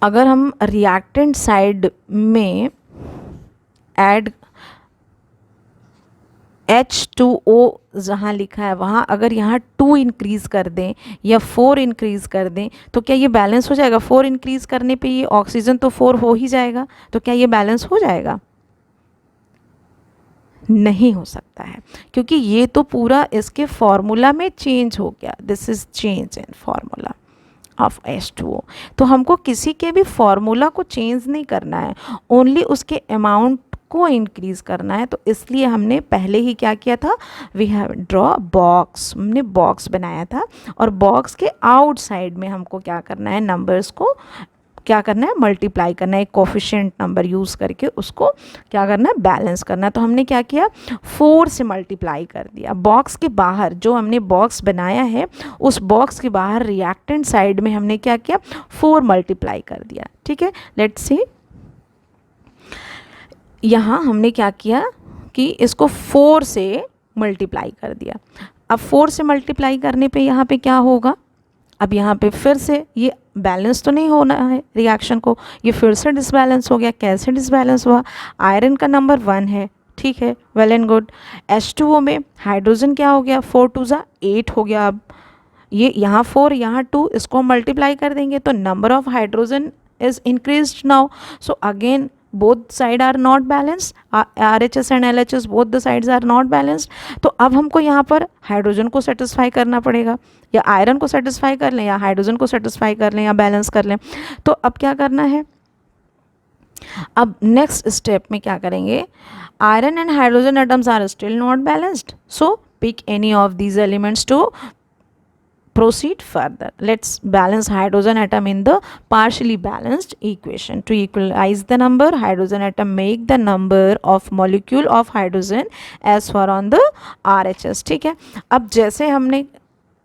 अगर हम रिएक्टेंट साइड में ऐड H2O जहाँ लिखा है वहाँ अगर यहाँ 2 इंक्रीज़ कर दें या 4 इंक्रीज़ कर दें तो क्या ये बैलेंस हो जाएगा। 4 इंक्रीज़ करने पे ये ऑक्सीजन तो 4 हो ही जाएगा, तो क्या ये बैलेंस हो जाएगा, नहीं हो सकता है, क्योंकि ये तो पूरा इसके फॉर्मूला में चेंज हो गया। This is change in formula of H2O। तो हमको किसी के भी फॉर्मूला को चेंज नहीं करना है, ओनली उसके अमाउंट को इंक्रीज करना है। तो इसलिए हमने पहले ही क्या किया था, वी हैव ड्रॉ बॉक्स, हमने बॉक्स बनाया था और बॉक्स के आउटसाइड में हमको क्या करना है, नंबर्स को क्या करना है, मल्टीप्लाई करना है, एक कोफिशिएंट नंबर यूज़ करके उसको क्या करना है, बैलेंस करना है। तो हमने क्या किया, 4 से मल्टीप्लाई कर दिया। बॉक्स के बाहर जो हमने बॉक्स बनाया है उस बॉक्स के बाहर रिएक्टेंट साइड में हमने क्या किया, 4 मल्टीप्लाई कर दिया। ठीक है, लेट्स सी, यहाँ हमने क्या किया कि इसको 4 से मल्टीप्लाई कर दिया। अब 4 से मल्टीप्लाई करने पे यहाँ पे क्या होगा, अब यहाँ पे फिर से ये बैलेंस तो नहीं होना है रिएक्शन को, ये फिर से डिसबैलेंस हो गया। कैसे डिसबैलेंस हुआ, आयरन का नंबर 1 है, ठीक है, वेल एंड गुड। H2O में हाइड्रोजन क्या हो गया, 4 2 8 हो गया। अब ये यहाँ 4 यहाँ 2, इसको हम मल्टीप्लाई कर देंगे तो number of hydrogen is increased now. So again both side are not balanced, RHS and LHS both the sides are not balanced। तो अब हमको यहाँ पर हाइड्रोजन को सेटिस्फाई करना पड़ेगा, या आयरन को सेटिस्फाई कर लें या हाइड्रोजन को सेटिस्फाई कर लें या बैलेंस कर लें। तो अब क्या करना है, अब नेक्स्ट स्टेप में क्या करेंगे, iron and hydrogen atoms are still not balanced, so pick any of these elements to proceed further. Let's balance hydrogen atom in the partially balanced equation. To equalize the number, hydrogen atom make the number of molecule of hydrogen as far on the RHS। ठीक है, अब जैसे हमने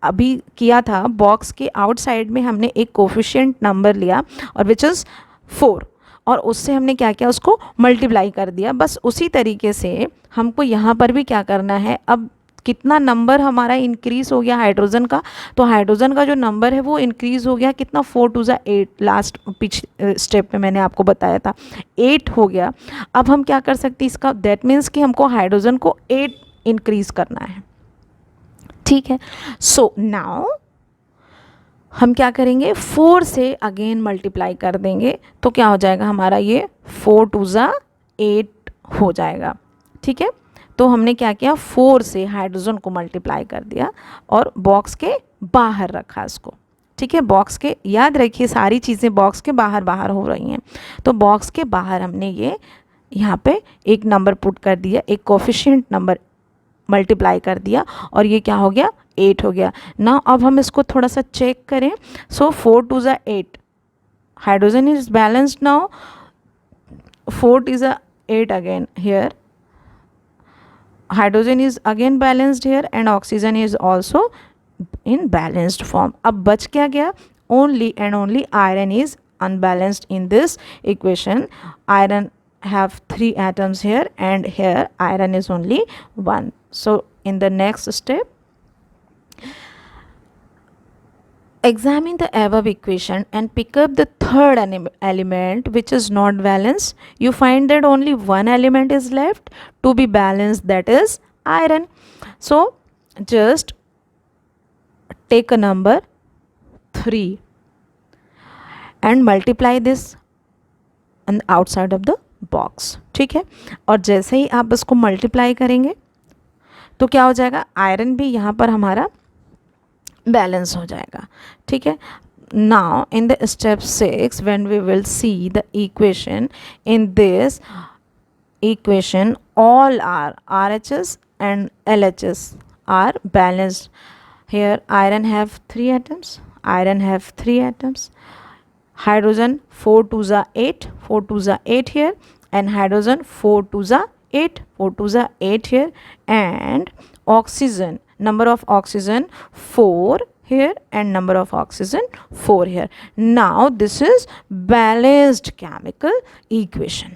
अभी किया था box के outside में हमने एक कोफिशिएंट नंबर लिया और विच इज़ 4, और उससे हमने क्या किया, उसको मल्टीप्लाई कर दिया। बस उसी तरीके से हमको यहाँ पर भी क्या करना है, अब कितना नंबर हमारा इंक्रीज हो गया हाइड्रोजन का, तो हाइड्रोजन का जो नंबर है वो इंक्रीज हो गया कितना, 4 टू ज़ा 8, लास्ट पिछले स्टेप में मैंने आपको बताया था 8 हो गया। अब हम क्या कर सकते हैं इसका, दैट मीन्स कि हमको हाइड्रोजन को 8 इंक्रीज करना है, ठीक है। सो नाउ हम क्या करेंगे, 4 से अगेन मल्टीप्लाई कर देंगे, तो क्या हो जाएगा हमारा ये 4 टू ज़ा 8 हो जाएगा, ठीक है। तो हमने क्या किया, 4 से हाइड्रोजन को मल्टीप्लाई कर दिया और बॉक्स के बाहर रखा इसको, ठीक है। बॉक्स के, याद रखिए सारी चीज़ें बॉक्स के बाहर बाहर हो रही हैं, तो बॉक्स के बाहर हमने ये यहाँ पे एक नंबर पुट कर दिया, एक कोफिशिएंट नंबर मल्टीप्लाई कर दिया और ये क्या हो गया, 8 हो गया ना। अब हम इसको थोड़ा सा चेक करें, सो 4 टू ज़ा 8, hydrogen is balanced now, 4 two ज़ा 8 again here, hydrogen is again balanced here and oxygen is also in balanced form. अब बच क्या गया, only and only iron is unbalanced in this equation. Iron have 3 atoms here and here iron is only 1. So in the next step, examine the above equation and pick up the third element which is not balanced. You find that only one element is left to be balanced, that is iron. So just take a number 3 and multiply this on the outside of the box, ठीक है। और जैसे ही आप इसको multiply करेंगे तो क्या हो जाएगा, आयरन भी यहाँ पर हमारा बैलेंस हो जाएगा, ठीक है। Now in the step 6, when we will see the equation, in this equation all are RHS and LHS are balanced. Here iron have 3 atoms, iron have 3 atoms, hydrogen 4 to the 8, 4 to the 8 here, and hydrogen 4 to the 8, 4 to the 8 here, and oxygen, number of oxygen 4 here and number of oxygen 4 here. Now this is balanced chemical equation.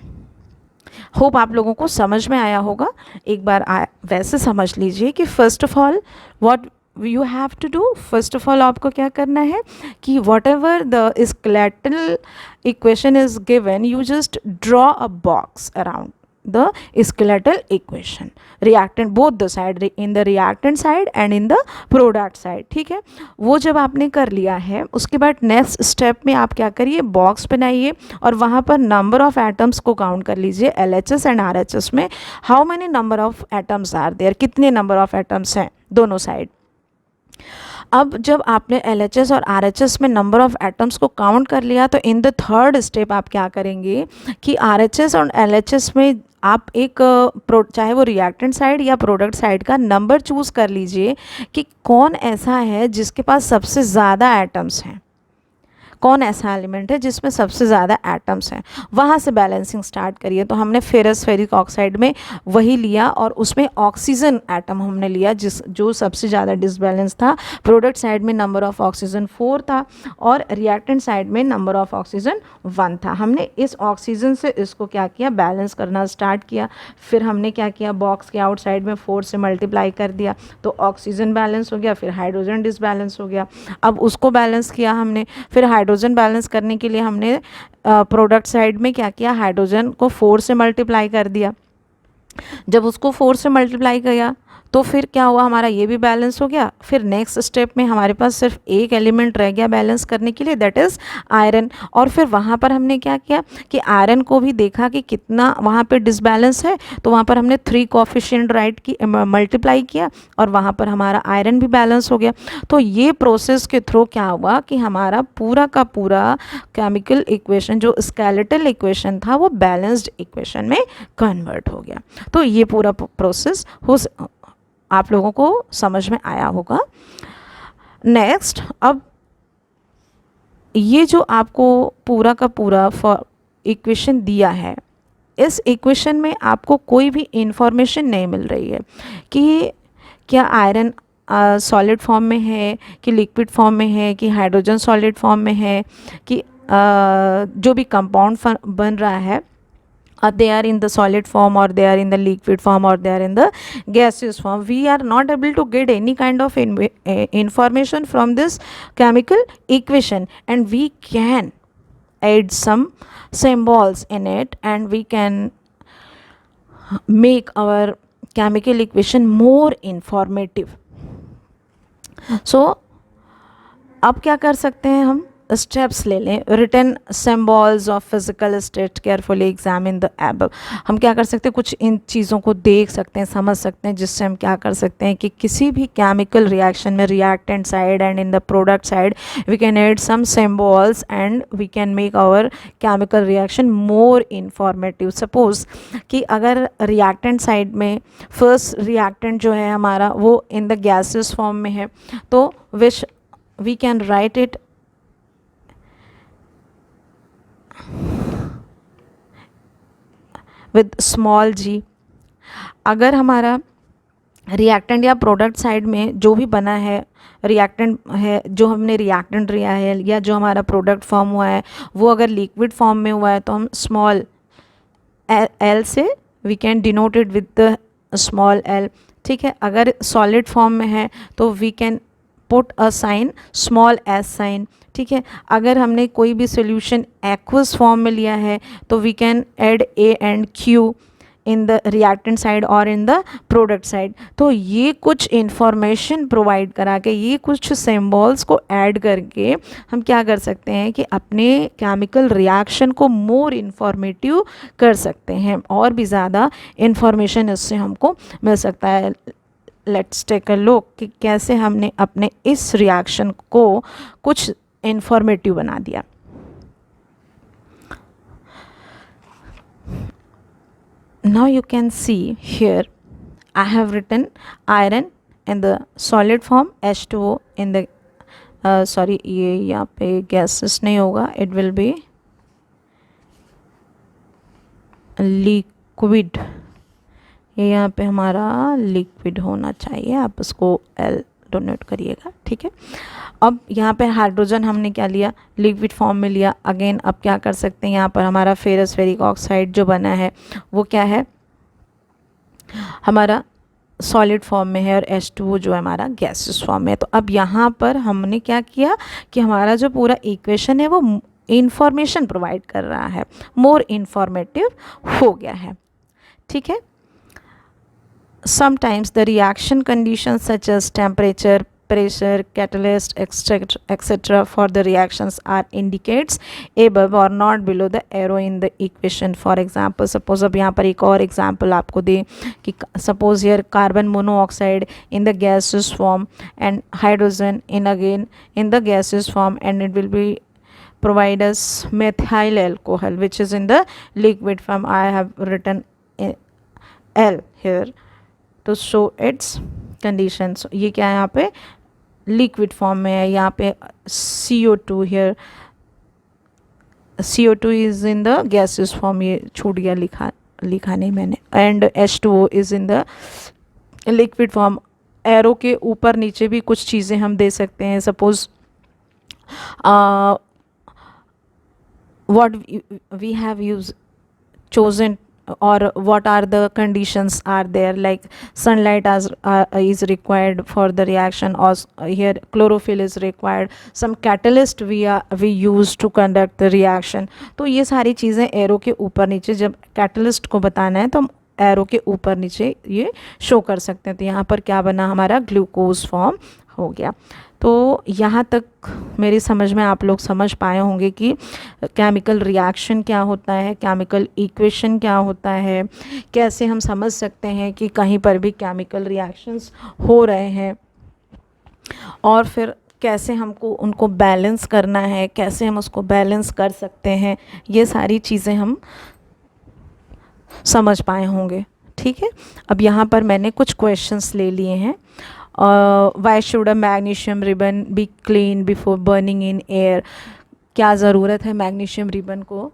Hope आप लोगों को समझ में आया होगा। एक बार वैसे समझ लीजिए कि first of all what you have to do, first of all आपको क्या करना है कि whatever the skeletal equation is given, you just draw a box around the skeletal equation, reactant both the side, in the reactant side and in the product side, ठीक है। वो जब आपने कर लिया है उसके बाद नेक्स्ट स्टेप में आप क्या करिए, बॉक्स बनाइए और वहाँ पर नंबर ऑफ एटम्स को काउंट कर लीजिए, LHS एंड RHS में how many number of atoms are there, कितने नंबर ऑफ एटम्स हैं दोनों साइड। अब जब आपने LHS और RHS में नंबर ऑफ़ एटम्स को काउंट कर लिया तो इन द थर्ड स्टेप आप क्या करेंगे कि RHS और LHS में आप एक चाहे वो रिएक्टेंट साइड या प्रोडक्ट साइड का नंबर चूज़ कर लीजिए कि कौन ऐसा है जिसके पास सबसे ज़्यादा एटम्स हैं, कौन ऐसा एलिमेंट है जिसमें सबसे ज़्यादा एटम्स हैं, वहाँ से बैलेंसिंग स्टार्ट करिए। तो हमने फेरस फेरिक ऑक्साइड में वही लिया और उसमें ऑक्सीजन एटम हमने लिया जो सबसे ज़्यादा डिसबैलेंस था। प्रोडक्ट साइड में नंबर ऑफ़ ऑक्सीजन 4 था और रिएक्टेंट साइड में नंबर ऑफ़ ऑक्सीजन 1 था। हमने इस ऑक्सीजन से इसको क्या किया, बैलेंस करना स्टार्ट किया। फिर हमने क्या किया, बॉक्स के आउटसाइड में 4 से मल्टीप्लाई कर दिया तो ऑक्सीजन बैलेंस हो गया, फिर हाइड्रोजन डिसबैलेंस हो गया। अब उसको बैलेंस किया हमने, फिर हाइड्रोजन बैलेंस करने के लिए हमने प्रोडक्ट साइड में क्या किया, हाइड्रोजन को 4 से मल्टीप्लाई कर दिया। जब उसको 4 से मल्टीप्लाई किया तो फिर क्या हुआ, हमारा ये भी बैलेंस हो गया। फिर नेक्स्ट स्टेप में हमारे पास सिर्फ एक एलिमेंट रह गया बैलेंस करने के लिए, दैट इज़ आयरन। और फिर वहाँ पर हमने क्या किया कि आयरन को भी देखा कि कितना वहाँ पे डिसबैलेंस है, तो वहाँ पर हमने 3 कोएफिशिएंट राइट की मल्टीप्लाई किया और वहाँ पर हमारा आयरन भी बैलेंस हो गया। तो ये प्रोसेस के थ्रू क्या हुआ कि हमारा पूरा का पूरा केमिकल इक्वेशन जो स्केलेटल इक्वेशन था वो बैलेंस्ड इक्वेशन में कन्वर्ट हो गया। तो ये पूरा प्रोसेस आप लोगों को समझ में आया होगा। नेक्स्ट, अब ये जो आपको पूरा का पूरा इक्वेशन दिया है, इस इक्वेशन में आपको कोई भी इंफॉर्मेशन नहीं मिल रही है कि क्या आयरन सॉलिड फॉर्म में है कि लिक्विड फॉर्म में है कि हाइड्रोजन सॉलिड फॉर्म में है कि जो भी कंपाउंड बन रहा है they are in the solid form, or they are in the liquid form, or they are in the gaseous form. We are not able to get any kind of information from this chemical equation, and we can add some symbols in it, and we can make our chemical equation more informative. So अब क्या कर सकते हैं, हम steps ले लें. Written symbols of physical state, carefully examine the above. हम क्या कर सकते हैं, कुछ इन चीज़ों को देख सकते हैं, समझ सकते हैं, जिससे हम क्या कर सकते हैं कि किसी भी केमिकल रिएक्शन में reactant side and in the product side we can add some symbols and we can make our chemical reaction more informative. Suppose कि अगर रिएक्टेंट साइड में फर्स्ट रिएक्टेंट जो है हमारा वो इन द गैसेस फॉर्म में है, तो विच we can write it with small g. अगर हमारा रिएक्टेंट या प्रोडक्ट साइड में जो भी बना है रिएक्टेंट है, जो हमने रिएक्टेंट लिया है या जो हमारा प्रोडक्ट फॉर्म हुआ है वो अगर लिक्विड फॉर्म में हुआ है, तो हम स्मॉल एल से we can denote it with the small L. ठीक है. अगर सॉलिड फॉर्म में है तो we can put a sign small S sign. ठीक है. अगर हमने कोई भी सोल्यूशन एक्वस फॉर्म में लिया है तो we can add A and Q in the reactant side और इन द प्रोडक्ट साइड. तो ये कुछ इंफॉर्मेशन प्रोवाइड करा के, ये कुछ सिम्बॉल्स को ऐड करके हम क्या कर सकते हैं कि अपने केमिकल रिएक्शन को मोर इन्फॉर्मेटिव कर सकते हैं, और भी ज़्यादा इंफॉर्मेशन इससे हमको मिल सकता है. लेट्स टेक अ लुक कि कैसे हमने अपने इस रिएक्शन को कुछ इंफॉर्मेटिव बना दिया. Now you can see here I have written iron in the solid form, H2O in the sorry ये यहाँ पे gases नहीं होगा, it will be liquid. ये यहाँ पे हमारा लिक्विड होना चाहिए, आप उसको L डोनेट करिएगा. ठीक है. अब यहाँ पे हाइड्रोजन हमने क्या लिया, लिक्विड फॉर्म में लिया. अगेन अब क्या कर सकते हैं, यहाँ पर हमारा फेरस फेरिक ऑक्साइड जो बना है वो क्या है, हमारा सॉलिड फॉर्म में है, और H2O जो है हमारा गैसेस फॉर्म में है. तो अब यहाँ पर हमने क्या किया कि हमारा जो पूरा इक्वेशन है वो इंफॉर्मेशन प्रोवाइड कर रहा है, मोर इंफॉर्मेटिव हो गया है. ठीक है. Sometimes the reaction conditions such as temperature, pressure, catalyst, etc. for the reactions are indicates above or not below the arrow in the equation. For example, suppose अब यहाँ पर एक और example आपको दे कि suppose here carbon monoxide in the gaseous form and hydrogen in again in the gaseous form, and it will be provide us methyl alcohol which is in the liquid form. I have written L here to show its conditions. ये क्या है, यहाँ पे liquid form में है, यहाँ पे CO2 here, CO2 is in the gases form, ये छूट गया लिखा नहीं मैंने, and H2O is in the liquid form. Arrow के ऊपर नीचे भी कुछ चीज़ें हम दे सकते हैं. Suppose what we have chosen, or what are the conditions are there, like sunlight is required for the reaction, or here chlorophyll is required, some catalyst we use to conduct the reaction. तो ये सारी चीज़ें arrow के ऊपर नीचे, जब catalyst को बताना है तो हम एरो के ऊपर नीचे ये शो कर सकते हैं. तो यहाँ पर क्या बना, हमारा ग्लूकोज फॉर्म हो गया. तो यहाँ तक मेरी समझ में आप लोग समझ पाए होंगे कि केमिकल रिएक्शन क्या होता है, केमिकल इक्वेशन क्या होता है, कैसे हम समझ सकते हैं कि कहीं पर भी केमिकल रिएक्शंस हो रहे हैं, और फिर कैसे हमको उनको बैलेंस करना है, कैसे हम उसको बैलेंस कर सकते हैं. ये सारी चीज़ें हम समझ पाए होंगे. ठीक है. अब यहाँ पर मैंने कुछ क्वेश्चंस ले लिए हैं. Why should a magnesium ribbon be clean before burning in air. क्या ज़रूरत है मैग्नीशियम रिबन को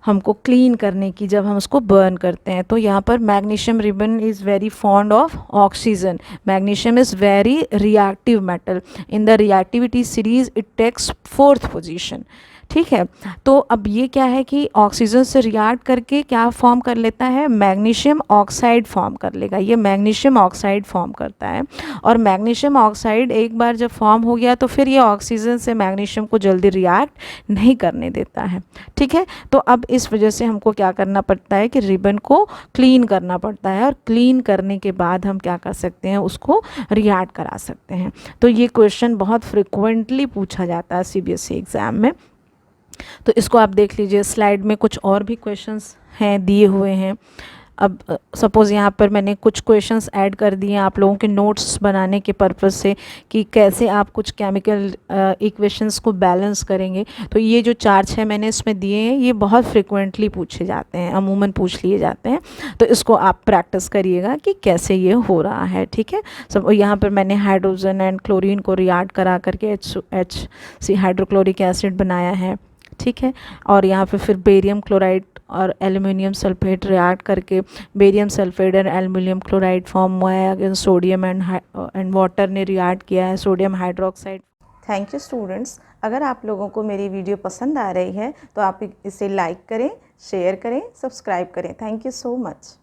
हमको क्लीन करने की जब हम उसको बर्न करते हैं. तो यहाँ पर magnesium ribbon is very fond of oxygen. Magnesium is very reactive metal. In the reactivity series it takes 4th position. ठीक है। तो अब ये क्या है कि ऑक्सीजन से रिएक्ट करके क्या फॉर्म कर लेता है, मैग्नीशियम ऑक्साइड फॉर्म कर लेगा, ये मैग्नीशियम ऑक्साइड फॉर्म करता है। और मैग्नीशियम ऑक्साइड एक बार जब फॉर्म हो गया तो फिर ये ऑक्सीजन से मैग्नीशियम को जल्दी रिएक्ट नहीं करने देता है। ठीक है, तो अब इस वजह से हमको क्या करना पड़ता है कि रिबन को क्लीन करना पड़ता है, और क्लीन करने के बाद हम क्या कर सकते हैं, उसको रिएक्ट करा सकते हैं। तो ये क्वेश्चन बहुत फ्रिक्वेंटली पूछा जाता है सीबीएसई एग्ज़ाम में। तो इसको आप देख लीजिए, स्लाइड में कुछ और भी क्वेश्चंस हैं दिए हुए हैं। अब सपोज़ यहाँ पर मैंने कुछ क्वेश्चंस ऐड कर दिए आप लोगों के नोट्स बनाने के पर्पज़ से कि कैसे आप कुछ केमिकल इक्वेशंस को बैलेंस करेंगे। तो ये जो 4-6 मैंने इसमें दिए हैं, ये बहुत फ्रिक्वेंटली पूछे जाते हैं, अमूमन पूछ लिए जाते हैं। तो इसको आप प्रैक्टिस करिएगा कि कैसे ये हो रहा है। ठीक है, सब यहाँ पर मैंने हाइड्रोजन एंड क्लोरीन को रिएक्ट करा करके HC हाइड्रोक्लोरिक एसिड बनाया है। ठीक है, और यहाँ पे फिर बेरियम क्लोराइड और एल्युमिनियम सल्फेट रिएक्ट करके barium sulphate and aluminium chloride form हुआ है। अगेन सोडियम एंड वाटर ने रिएक्ट किया है, sodium hydroxide. Thank you students. अगर आप लोगों को मेरी वीडियो पसंद आ रही है तो आप इसे लाइक करें, शेयर करें, सब्सक्राइब करें। Thank you so much.